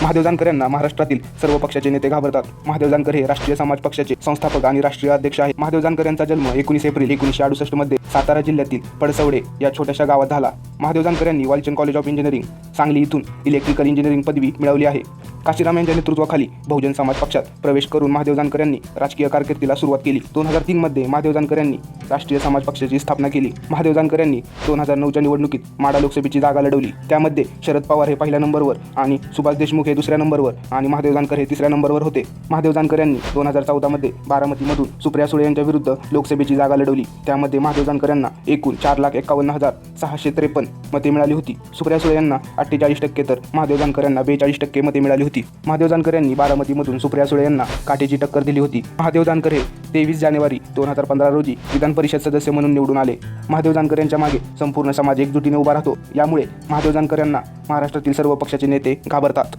महादेव जानकर यांना महाराष्ट्रातील सर्व पक्षाचे नेते घाबरतात। महादेव जानकर हे राष्ट्रीय समाज पक्षाचे संस्थापक आणि राष्ट्रीय अध्यक्ष आहेत। महादेव जानकर यांचा जन्म 19 एप्रिल 1968 मध्ये सातारा जिल्ह्यातील पडसवडे या छोट्याशा गावात झाला। महादेव जानकर यांनी Walchand college of engineering Sangli इथून इलेक्ट्रिकल इंजिनिअरिंग पदवी मिळवली आहे। काशीराम यांच्या नेतृत्वाखाली बहुजन समाज पक्षात प्रवेश करून महादेव जानकर यांनी राजकीय कारकिर्दीला सुरुवात केली। 2003 मध्ये महादेव जानकर यांनी राष्ट्रीय समाज पक्षाची स्थापना केली। महादेव जानकर यांनी 2009च्या निवडणुकीत माढा लोकसभेची जागा लढवली। त्यामध्ये शरद पवार हे पहिल्या नंबरवर आणि सुभाष देशमुख हे दुसऱ्या नंबरवर आणि महादेव जानकर हे तिसऱ्या नंबरवर होते। महादेव जानकर यांनी 2014 मध्ये बारामतीमधून सुप्रिया सुळे यांच्या विरुद्ध लोकसभेची जागा लढवली। त्यामध्ये महादेव जानकर यांना एकूण 4,51,653 मते मिळाली होती। सुप्रिया सुळे यांना 48% तर महादेव जानकर यांना 42% मते मिळाली होती। महादेव जानकर यांनी बारामतीमधून सुप्रिया सुळे यांना काटेची टक्कर दिली होती। महादेव जानकर हे 23 जानेवारी 2015 रोजी विधान परिषद सदस्य म्हणून निवडून आले। महादेव जानकर यांच्या मागे संपूर्ण समाज एकजुटीने उभा राहतो। यामुळे महादेव जानकर यांना महाराष्ट्रातील सर्व पक्षाचे नेते घाबरतात।